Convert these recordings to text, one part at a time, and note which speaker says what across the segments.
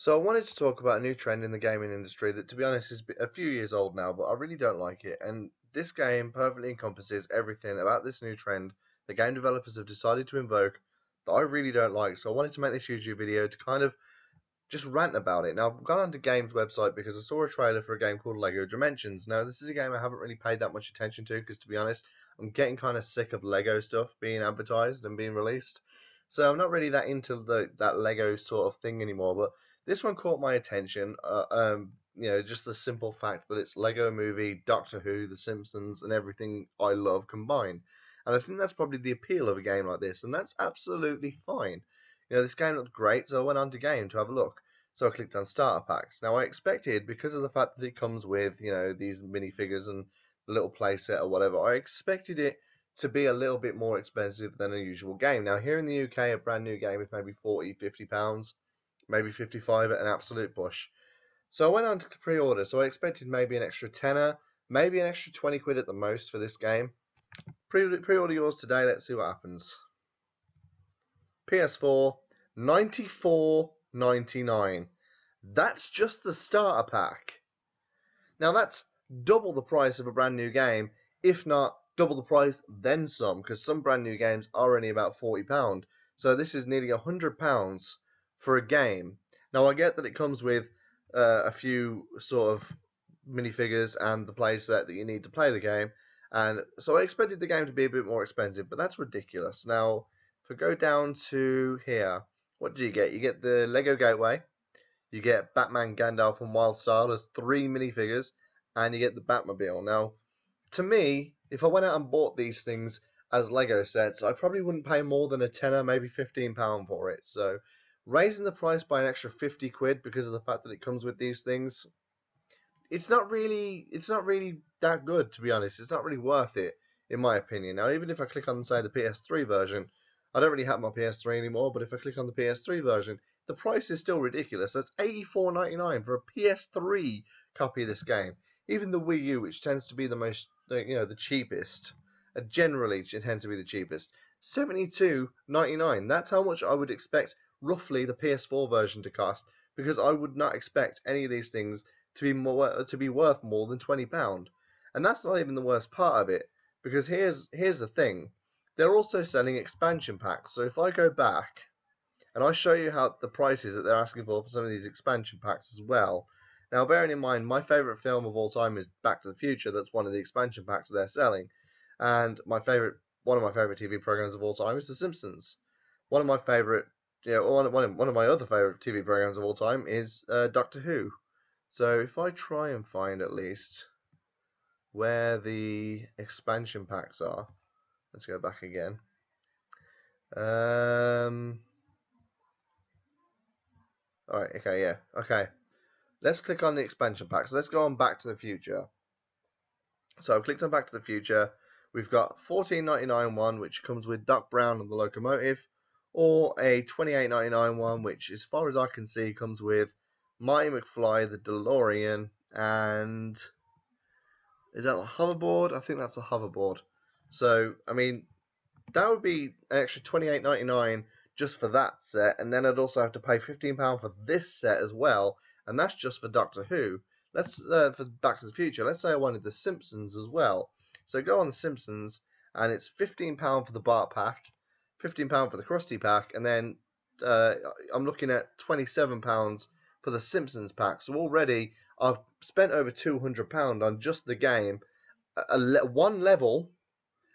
Speaker 1: So I wanted to talk about a new trend in the gaming industry that, to be honest, is a few years old now, but I really don't like it. And this game perfectly encompasses everything about this new trend that game developers have decided to invoke that I really don't like. So I wanted to make this YouTube video to kind of just rant about it. Now, I've gone onto Game's website because I saw a trailer for a game called Lego Dimensions. Now, this is a game I haven't really paid that much attention to because, to be honest, I'm getting kind of sick of Lego stuff being advertised and being released. So I'm not really that into that Lego sort of thing anymore. But this one caught my attention. Just the simple fact that it's Lego Movie, Doctor Who, The Simpsons, and everything I love combined. And I think that's probably the appeal of a game like this, and that's absolutely fine. This game looked great, so I went on to Game to have a look. So I clicked on starter packs. Now I expected, because of the fact that it comes with, these minifigures and the little playset or whatever, I expected it to be a little bit more expensive than a usual game. Now here in the UK, a brand new game is maybe 40, 50 pounds, maybe 55 at an absolute push. So I went on to pre-order, so I expected maybe an extra tenner, maybe an extra 20 quid at the most for this game. Pre-order yours today, let's see what happens. PS4, $94.99. That's just the starter pack. Now that's double the price of a brand new game, if not double the price then some, because some brand new games are only about £40. So this is nearly £100 for a game. Now I get that it comes with a few sort of minifigures and the playset that you need to play the game, and so I expected the game to be a bit more expensive, but that's ridiculous. Now, if we go down to here, what do you get? You get the Lego Gateway, you get Batman, Gandalf, and Wildstar as 3 minifigures, and you get the Batmobile. Now, to me, if I went out and bought these things as Lego sets, I probably wouldn't pay more than a tenner, maybe £15 for it. So, raising the price by an extra 50 quid because of the fact that it comes with these things, it's not really that good, to be honest. It's not really worth it, in my opinion. Now, even if I click on, say, the PS3 version, I don't really have my PS3 anymore, but if I click on the PS3 version, the price is still ridiculous. That's $84.99 for a PS3 copy of this game. Even the Wii U, which tends to be the most, the cheapest, generally it tends to be the cheapest, $72.99. That's how much I would expect roughly the PS4 version to cost, because I would not expect any of these things to be worth more than £20. And that's not even the worst part of it, because here's the thing. They're also selling expansion packs. So if I go back and I show you how the prices that they're asking for some of these expansion packs as well. Now, bearing in mind, my favourite film of all time is Back to the Future. That's one of the expansion packs they're selling. And one of my favourite TV programs of all time is The Simpsons. One of my favourite, one of my other favourite TV programs of all time is Doctor Who. So if I try and find at least where the expansion packs are, let's go back again. Alright, okay, yeah, okay. Let's click on the expansion packs. Let's go on Back to the Future. So I've clicked on Back to the Future. We've got $14.99 one, which comes with Doc Brown and the locomotive, or a $28.99 one, which, as far as I can see, comes with Marty McFly, the DeLorean, and is that a hoverboard? I think that's a hoverboard. So, I mean, that would be an extra $28.99 just for that set, and then I'd also have to pay £15 for this set as well, and that's just for Doctor Who. Let's for Back to the Future. Let's say I wanted The Simpsons as well. So go on The Simpsons, and it's £15 for the Bart pack, £15 for the Krusty pack, and then I'm looking at £27 for the Simpsons pack. So already I've spent over £200 on just the game, one level,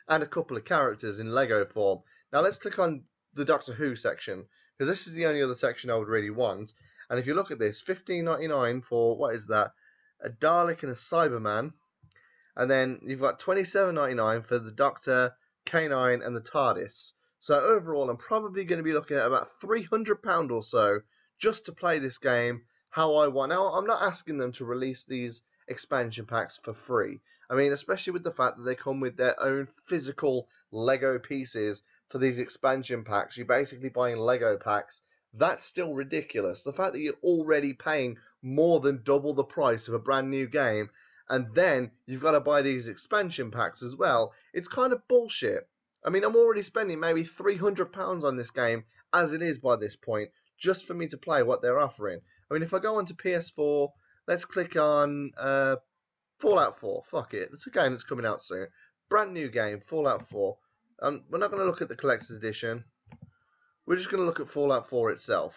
Speaker 1: and a couple of characters in Lego form. Now let's click on the Doctor Who section, because this is the only other section I would really want. And if you look at this, $15.99 for, what is that, a Dalek and a Cyberman, and then you've got $27.99 for the Doctor, K9 and the TARDIS. So overall I'm probably going to be looking at about £300 or so just to play this game how I want. Now I'm not asking them to release these expansion packs for free. I mean, especially with the fact that they come with their own physical Lego pieces for these expansion packs. You're basically buying Lego packs. That's still ridiculous. The fact that you're already paying more than double the price of a brand new game, and then you've got to buy these expansion packs as well, it's kind of bullshit. I mean, I'm already spending maybe £300 on this game as it is by this point. just for me to play what they're offering. I mean, if I go onto PS4, let's click on Fallout 4. Fuck it, it's a game that's coming out soon. Brand new game, Fallout 4. We're not going to look at the collector's edition. We're just going to look at Fallout 4 itself.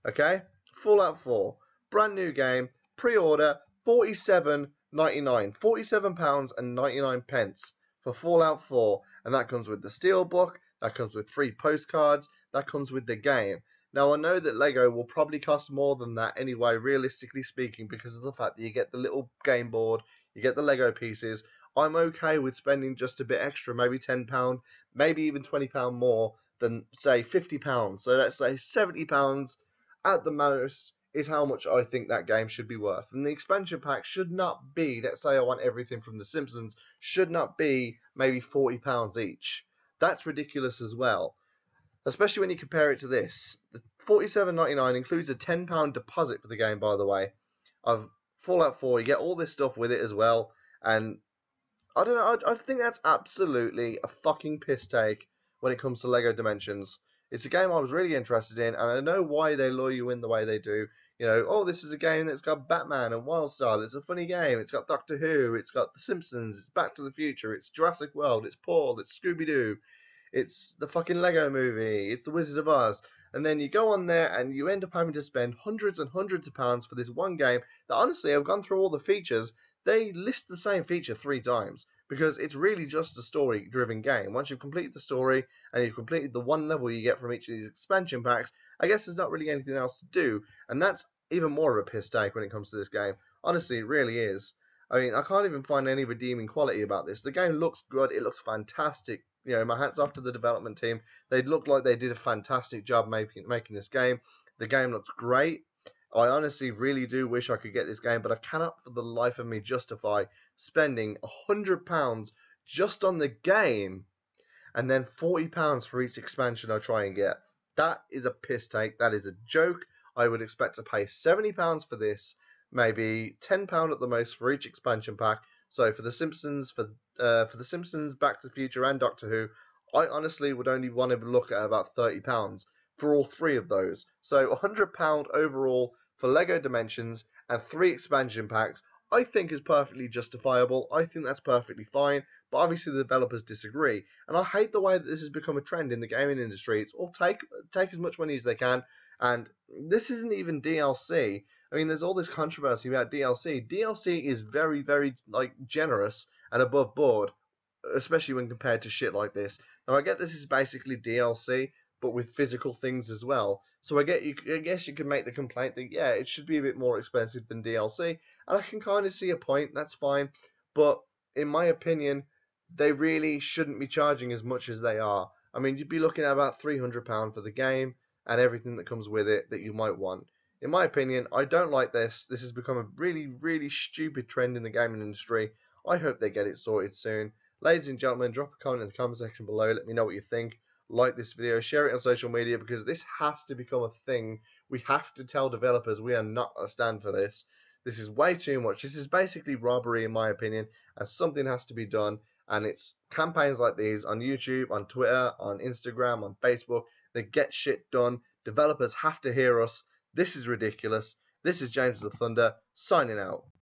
Speaker 1: Okay? Fallout 4. Brand new game. Pre-order. £47.99. £47.99 for Fallout 4. And that comes with the Steelbook. That comes with 3 postcards. That comes with the game. Now, I know that LEGO will probably cost more than that anyway, realistically speaking, because of the fact that you get the little game board, you get the LEGO pieces. I'm okay with spending just a bit extra, maybe £10, maybe even £20 more than, say, £50. So let's say £70 at the most is how much I think that game should be worth. And the expansion pack should not be, let's say I want everything from The Simpsons, should not be maybe £40 each. That's ridiculous as well. Especially when you compare it to this. The £47.99 includes a £10 deposit for the game, by the way, of Fallout 4. You get all this stuff with it as well. And I don't know, I think that's absolutely a fucking piss take when it comes to LEGO Dimensions. It's a game I was really interested in, and I know why they lure you in the way they do. You know, oh, this is a game that's got Batman and Wildstar. It's a funny game. It's got Doctor Who. It's got The Simpsons. It's Back to the Future. It's Jurassic World. It's Paul. It's Scooby-Doo. It's the fucking Lego Movie. It's The Wizard of Oz. And then you go on there and you end up having to spend hundreds and hundreds of pounds for this one game that, honestly, I've gone through all the features. They list the same feature 3 times because it's really just a story-driven game. Once you've completed the story and you've completed the one level you get from each of these expansion packs, I guess there's not really anything else to do. And that's even more of a piss take when it comes to this game. Honestly, it really is. I mean, I can't even find any redeeming quality about this. The game looks good. It looks fantastic. You know, my hat's off to the development team. They look like they did a fantastic job making this game. The game looks great. I honestly really do wish I could get this game, but I cannot for the life of me justify spending £100 just on the game and then £40 for each expansion I try and get. That is a piss take. That is a joke. I would expect to pay £70 for this, maybe £10 at the most for each expansion pack. So for The Simpsons, for The Simpsons, Back to the Future, and Doctor Who, I honestly would only want to look at about £30 for all 3 of those. So £100 overall for LEGO Dimensions and 3 expansion packs, I think is perfectly justifiable. I think that's perfectly fine, but obviously the developers disagree. And I hate the way that this has become a trend in the gaming industry. It's all take as much money as they can, and this isn't even DLC. I mean, there's all this controversy about DLC. DLC is very, very generous and above board, especially when compared to shit like this. Now, I get this is basically DLC, but with physical things as well. So I guess you could make the complaint that, yeah, it should be a bit more expensive than DLC, and I can kind of see a point, that's fine, but in my opinion, they really shouldn't be charging as much as they are. I mean, you'd be looking at about £300 for the game, and everything that comes with it that you might want. In my opinion, I don't like this. This has become a really, really stupid trend in the gaming industry. I hope they get it sorted soon. Ladies and gentlemen, drop a comment in the comment section below. Let me know what you think. Like this video, share it on social media, because this has to become a thing. We have to tell developers we are not a stand for this. This is way too much. This is basically robbery in my opinion, and something has to be done. And it's campaigns like these on YouTube, on Twitter, on Instagram, on Facebook that get shit done. Developers have to hear us. This is ridiculous. This is James the Thunder, signing out.